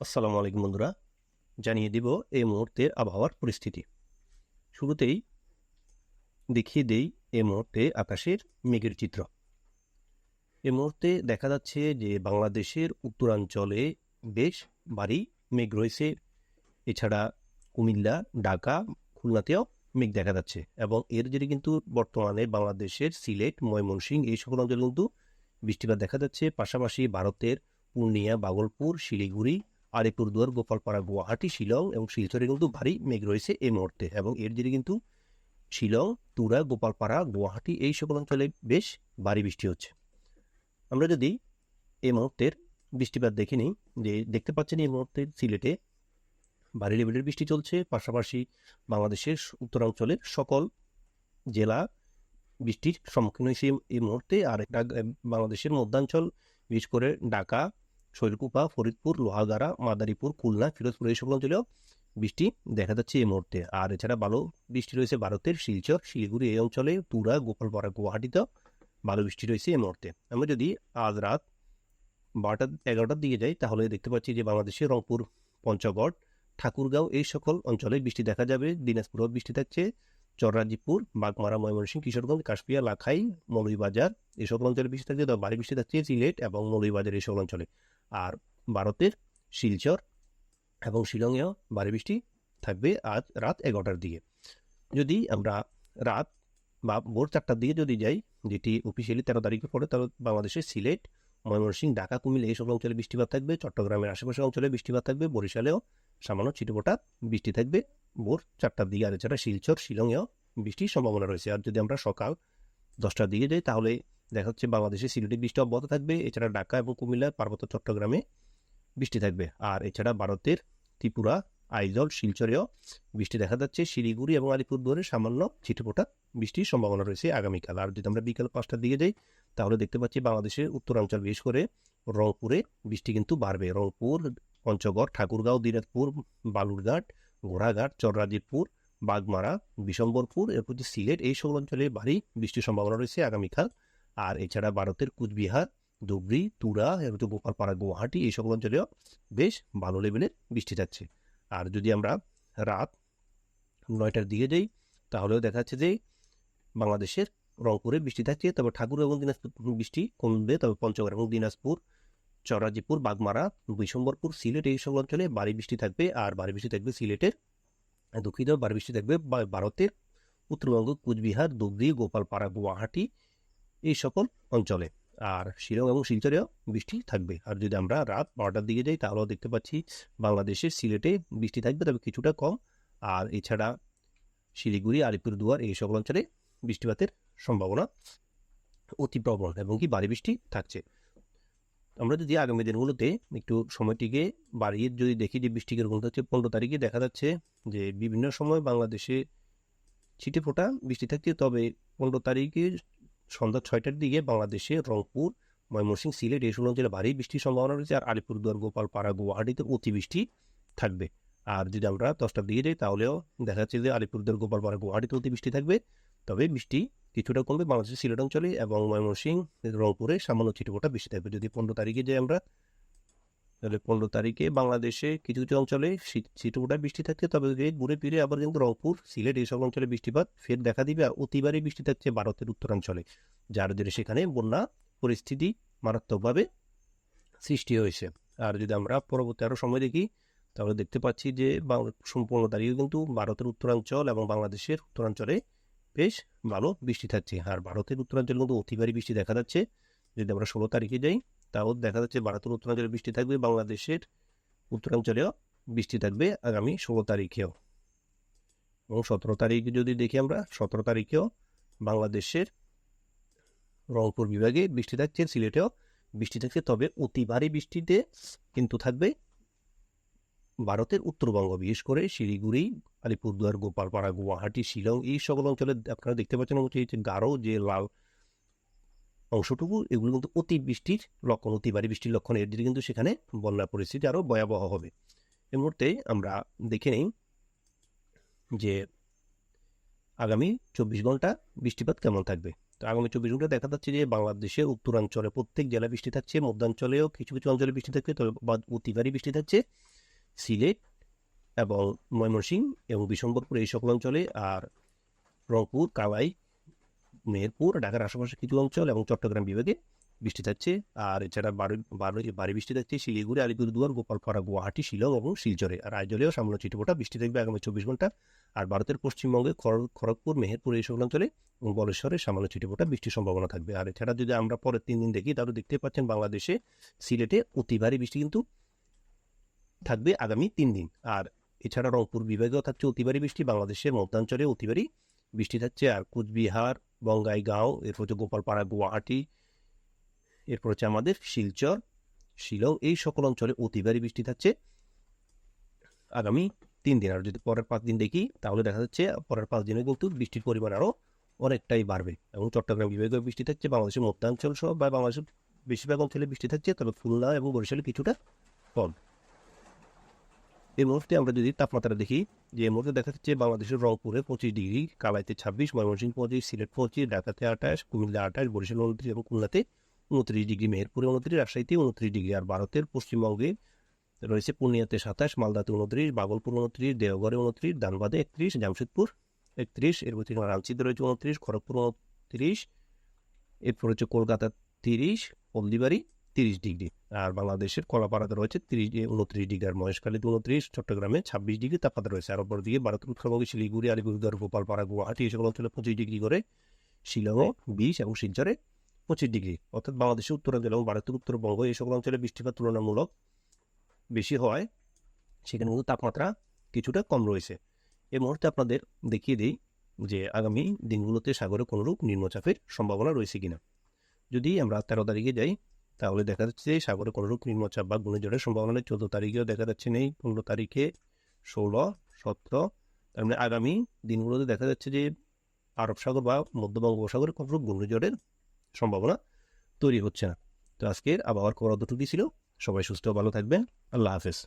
আসসালামু আলাইকুম বন্ধুরা, জানিয়ে দিব এই মুহূর্তের আবহাওয়ার পরিস্থিতি। শুরুতেই দেখিয়ে দেই এই মুহূর্তে আকাশের মেঘের চিত্র। এই মুহূর্তে দেখা যাচ্ছে যে বাংলাদেশের উত্তরাঞ্চলে বেশ ভারী মেঘ রয়েছে। এছাড়া কুমিল্লা, ঢাকা, খুলনাতেও মেঘ দেখা যাচ্ছে এবং এর জেরে কিন্তু বর্তমানে বাংলাদেশের সিলেট, ময়মনসিংহ এই সকল অঞ্চলে কিন্তু বৃষ্টিপাত দেখা যাচ্ছে। পাশাপাশি ভারতের পূর্ণিয়া, ভাগলপুর, শিলিগুড়ি, আলিপুরদুয়ার, গোপালপাড়া, গুয়াহাটি, শিলং এবং শিলচরে কিন্তু ভারী মেঘ রয়েছে এই মুহূর্তে এবং এর জেরে কিন্তু শিলং, তুরা, গোপালপাড়া, গুয়াহাটি এই সকল অঞ্চলে বেশ ভারী বৃষ্টি হচ্ছে। আমরা যদি এই মুহূর্তের বৃষ্টিপাত দেখে নিই, যে দেখতে পাচ্ছেন এই মুহূর্তে সিলেটে ভারী লেভেলের বৃষ্টি চলছে। পাশাপাশি বাংলাদেশের উত্তরাঞ্চলের সকল জেলা বৃষ্টির সম্মুখীন হয়েছে এই মুহূর্তে। আর একটা বাংলাদেশের মধ্যাঞ্চল, বিশেষ করে ঢাকা, শৈলকুপা, ফরিদপুর, লোহাগাড়া, মাদারীপুর, খুলনা, ফিরোজপুর এই সকল অঞ্চলেও বৃষ্টি দেখা যাচ্ছে এই মুহূর্তে। আর এছাড়া ভালো বৃষ্টি রয়েছে ভারতের শিলচর, শিলিগুড়ি এই অঞ্চলে, তুরা, গোপালপাড়া, গুয়াহাটিতেও ভালো বৃষ্টি রয়েছে এই মুহূর্তে। আমরা যদি আজ রাত 12-11টার দিকে যাই তাহলে দেখতে পাচ্ছি যে বাংলাদেশের রংপুর, পঞ্চগড়, ঠাকুরগাঁও এই সকল অঞ্চলে বৃষ্টি দেখা যাবে। দিনাজপুরেও বৃষ্টি থাকছে। চররাজিপুর, বাগমারা, ময়মনসিংহ, কিশোরগঞ্জ, কাশপিয়া, লাখাই, মৌলভীবাজার এই সকল অঞ্চলে বৃষ্টি থাকছে। তবে ভারী বৃষ্টি থাকছে সিলেট এবং মৌলভীবাজার এই সকল অঞ্চলে। আর ভারতের শিলচর এবং শিলংয়েও ভারী বৃষ্টি থাকবে আজ রাত 11টার দিকে। যদি আমরা রাত বা ভোর 4টার দিকে যদি যাই, যেটি অফিসিয়ালি 13 তারিখে পড়ে, তাহলে বাংলাদেশের সিলেট, ময়মনসিংহ, ঢাকা, কুমিল্লা এই সকল অঞ্চলে বৃষ্টিপাত থাকবে। চট্টগ্রামের আশেপাশের অঞ্চলে বৃষ্টিপাত থাকবে। বরিশালেও সামান্য ছিটেফোঁটা বৃষ্টি থাকবে ভোর 4টার দিকে। আর এছাড়া শিলচর, শিলংয়েও বৃষ্টির সম্ভাবনা রয়েছে। আর যদি আমরা সকাল 10টার দিকে যাই তাহলে দেখা যাচ্ছে বাংলাদেশের সিলেটে বৃষ্টি অব্যাহত থাকবে। এছাড়া ঢাকা এবং কুমিল্লা, পার্বত্য চট্টগ্রামে বৃষ্টি থাকবে। আর এছাড়া ভারতের ত্রিপুরা, আইজল, শিলচরেও বৃষ্টি দেখা যাচ্ছে। শিলিগুড়ি এবং আলিপুরদুয়ারে সামান্য ছিটেফোঁটা বৃষ্টির সম্ভাবনা রয়েছে আগামীকাল। আর যদি আমরা বিকাল 5টার দিকে যাই তাহলে দেখতে পাচ্ছি বাংলাদেশের উত্তরাঞ্চল, বিশেষ করে রংপুরে বৃষ্টি কিন্তু বাড়বে। রংপুর, পঞ্চগড়, ঠাকুরগাঁও, দিনাজপুর, বালুরঘাট, ঘোড়াঘাট, চররাজিপুর, বাগমারা, বিশম্বরপুর, এরপর সিলেট এই সকল অঞ্চলে ভারী বৃষ্টির সম্ভাবনা রয়েছে আগামীকাল। আর এছাড়া ভারতের কুচবিহার, ধুবড়ি, তুরা, এরপর গোপালপাড়া, গুয়াহাটি এই সকল অঞ্চলেও বেশ ভালো লেভেলের বৃষ্টি থাকছে। আর যদি আমরা রাত 9টার দিকে যাই তাহলেও দেখা যাচ্ছে যে বাংলাদেশের রংপুরে বৃষ্টি থাকছে। তবে ঠাকুর এবং দিনাজপুর বৃষ্টি কমবে। তবে পঞ্চগড় এবং দিনাজপুর, চরাজিপুর, বাগমারা, বিশম্বরপুর, সিলেট এই সকল অঞ্চলে ভারী বৃষ্টি থাকবে। আর ভারী বৃষ্টি থাকবে সিলেটের, দুঃখিত, ভারী বৃষ্টি থাকবে ভারতের উত্তরবঙ্গ, কুচবিহার, ধুবড়ি, গোপালপাড়া, গুয়াহাটি এই সকল অঞ্চলে। আর শিলং এবং শিলচরেও বৃষ্টি থাকবে। আর যদি আমরা রাত 12টার দিকে যাই তাহলেও দেখতে পাচ্ছি বাংলাদেশের সিলেটে বৃষ্টি থাকবে, তবে কিছুটা কম। আর এছাড়া শিলিগুড়ি, আলিপুরদুয়ার এই সকল অঞ্চলে বৃষ্টিপাতের সম্ভাবনা অতি প্রবল এবং কি ভারী বৃষ্টি থাকছে। আমরা যদি আগামী দিনগুলোতে একটু সময়টিকে বাড়িয়ে যদি দেখি যে বৃষ্টি কিরকম থাকছে, 15 তারিখে দেখা যাচ্ছে যে বিভিন্ন সময় বাংলাদেশে ছিটেফোঁটা বৃষ্টি থাকছে। তবে 15 তারিখে সন্ধ্যা 6টার দিকে বাংলাদেশে রংপুর, ময়মনসিংহ, সিলেট এই সকল অঞ্চলে ভারী বৃষ্টির সম্ভাবনা রয়েছে। আর আলিপুরদুয়ার, গোপালপাড়া, গুয়াহাটিতে অতিবৃষ্টি থাকবে। আর যদি আমরা 10টার দিকে যাই তাহলেও দেখা যাচ্ছে যে আলিপুরদুয়ার, গোপালপাড়া, গুয়াহাটিতে অতিবৃষ্টি থাকবে। তবে বৃষ্টি কিছুটা কমবে বাংলাদেশের সিলেট অঞ্চলে এবং ময়মনসিংহ, রংপুরে সামান্য ছিটেফোঁটা বৃষ্টি থাকবে। যদি 15 তারিখে যাই আমরা তাহলে 15 তারিখে বাংলাদেশে কিছু কিছু অঞ্চলে ছিটেফোঁটা বৃষ্টি থাকছে। তবে ঘুরে ফিরে আবার কিন্তু রংপুর, সিলেট এই সব অঞ্চলে বৃষ্টিপাত ফের দেখা দিবে। আর অতিবারই বৃষ্টি থাকছে ভারতের উত্তরাঞ্চলে, যার জন্য সেখানে বন্যা পরিস্থিতি মারাত্মকভাবে সৃষ্টি হয়েছে। আর যদি আমরা পরবর্তী আরও সময় দেখি তাহলে দেখতে পাচ্ছি যে সম্পূর্ণ তারিখে কিন্তু ভারতের উত্তরাঞ্চল এবং বাংলাদেশের উত্তরাঞ্চলে বেশ ভালো বৃষ্টি থাকছে। আর ভারতের উত্তরাঞ্চলে কিন্তু অতিবারই বৃষ্টি দেখা যাচ্ছে। যদি আমরা 16 তারিখে যাই তাও দেখা যাচ্ছে ভারতের উত্তরাঞ্চলে বৃষ্টি থাকবে, বাংলাদেশের উত্তরাঞ্চলেও বৃষ্টি থাকবে আগামী 16 তারিখেও। এবং 17 তারিখে যদি দেখি আমরা 17 তারিখেও বাংলাদেশের রংপুর বিভাগে বৃষ্টি থাকছে, সিলেটেও বৃষ্টি থাকছে। তবে অতি ভারী বৃষ্টিতে কিন্তু থাকবে ভারতের উত্তরবঙ্গ, বিশেষ করে শিলিগুড়ি, আলিপুরদুয়ার, গোপালপাড়া, গুয়াহাটি, শিলং এই সকল অঞ্চলে আপনারা দেখতে পাচ্ছেন হচ্ছে গাঢ় যে লাল অংশটুকু, এগুলো কিন্তু অতি বৃষ্টির লক্ষণ, অতি ভারী বৃষ্টির লক্ষণ। এর দিকে কিন্তু সেখানে বন্যার পরিস্থিতি আরও ভয়াবহ হবে। এই মুহূর্তে আমরা দেখে নিই যে আগামী 24 ঘন্টা বৃষ্টিপাত কেমন থাকবে। তো আগামী 24 ঘন্টা দেখা যাচ্ছে যে বাংলাদেশের উত্তরাঞ্চলে প্রত্যেক জেলায় বৃষ্টি থাকছে, মধ্যাঞ্চলেও কিছু কিছু অঞ্চলে বৃষ্টি থাকছে, তবে অতি ভারী বৃষ্টি থাকছে। সিলেট এবং ময়মনসিংহ এবং বিশম্বরপুর এই সকল অঞ্চলে, আর রংপুর, কালাই, মেহেরপুর, ঢাকার আশেপাশে কিছু অঞ্চল এবং চট্টগ্রাম বিভাগে বৃষ্টি থাকছে। আর এছাড়া ভারী বৃষ্টি থাকছে শিলিগুড়ি, আলিপুরদুয়ার, গোপালপাড়া, গুয়াহাটি, শিলং এবং শিলচরে। আর আইজলেও সামান্য ছিটেফোঁটা বৃষ্টি থাকবে আগামী 24 ঘন্টা। আর ভারতের পশ্চিমবঙ্গে খড়গপুর, মেহেরপুর এই সকল অঞ্চলে এবং বলেশ্বরে সামান্য ছিটেফোঁটা বৃষ্টির সম্ভাবনা থাকবে। আর এছাড়া যদি আমরা পরের 3 দিন দেখি তাহলে দেখতে পাচ্ছেন বাংলাদেশে সিলেটে অতি ভারী বৃষ্টি কিন্তু থাকবে আগামী 3 দিন। আর এছাড়া রংপুর বিভাগেও থাকছে অতি ভারী বৃষ্টি, বাংলাদেশের মধ্যাঞ্চলে অতি ভারী বৃষ্টি থাকছে। আর কুচবিহার, বঙ্গাইগাঁও, এরপর হচ্ছে গোপালপাড়া, গুয়াহাটি, এরপর হচ্ছে আমাদের শিলচর, শিলং এই সকল অঞ্চলে অতি ভারী বৃষ্টি থাকছে আগামী 3 দিন। আর যদি পরের 5 দিন দেখি তাহলে দেখা যাচ্ছে পরের 5 দিনে কিন্তু বৃষ্টির পরিমাণ আরও অনেকটাই বাড়বে এবং চট্টগ্রাম বিভাগে বৃষ্টি থাকছে, বাংলাদেশের মধ্যাঞ্চল সহ বা বাংলাদেশের বেশিরভাগ অঞ্চলে বৃষ্টি থাকছে, তবে খুলনা এবং বরিশালে কিছুটা কম। এই মুহূর্তে আমরা যদি তাপমাত্রা দেখি, যে এই মুহূর্তে দেখা যাচ্ছে বাংলাদেশের রংপুরে 25 ডিগ্রি, কালাইতে 26, ময়মনসিংহ 25, সিলেট 25, ঢাকাতে 28, কুমিল্লা 28, বরিশাল 29 এবং খুলনাতে 29 ডিগ্রি, মেহেরপুরে 29, রাজশাহীতে 29 ডিগ্রি। আর ভারতের পশ্চিমবঙ্গে রয়েছে পূর্ণিয়াতে 27, মালদাতে 29, ভাগলপুর 29, দেওঘরে 29, ধানবাদে 31, জামশেদপুর 31, এরপর থেকে রাঁচিতে রয়েছে 29, খড়গপুর 29, এরপর হচ্ছে কলকাতা 30, হলদিবাড়ি 30 ডিগ্রি। আর বাংলাদেশের কলাপাড়াতে রয়েছে 29 ডিগ্রি, আর মহেশখালীতে 29, চট্টগ্রামে 26 ডিগ্রি তাপমাত্রা রয়েছে। আর অপরদিকে ভারতের উত্তরবঙ্গে শিলিগুড়ি, আলিপুরদুয়ার, গোপালপাড়া, গুয়াহাটি এই সকল অঞ্চলে 25 ডিগ্রি করে, শিলংয়ে 20 এবং শিলচরে 25 ডিগ্রি। অর্থাৎ বাংলাদেশের উত্তরাঞ্চল এবং ভারতের উত্তরবঙ্গ এই সকল অঞ্চলে বৃষ্টিপাত তুলনামূলক বেশি হওয়ায় সেখানে কিন্তু তাপমাত্রা কিছুটা কম রয়েছে। এই মুহূর্তে আপনাদের দেখিয়ে দিই যে আগামী দিনগুলোতে সাগরে কোনোরূপ নিম্নচাপের সম্ভাবনা রয়েছে কিনা। যদি আমরা 13 তারিখে যাই তাহলে দেখা যাচ্ছে যে সাগরে কোনোরূপ নিম্নচাপ বা ঘূর্ণিঝড়ের সম্ভাবনা নেই। 14 তারিখেও দেখা যাচ্ছে নেই, 15 তারিখে, 16, 17, তার মানে আগামী দিনগুলোতে দেখা যাচ্ছে যে আরব সাগর বা মধ্য বঙ্গোপসাগরে কোনোরূপ ঘূর্ণিঝড়ের সম্ভাবনা তৈরি হচ্ছে না। তো আজকের আবহাওয়ার খবর অতটুকুই ছিল। সবাই সুস্থ ভালো থাকবেন। আল্লাহ হাফেজ।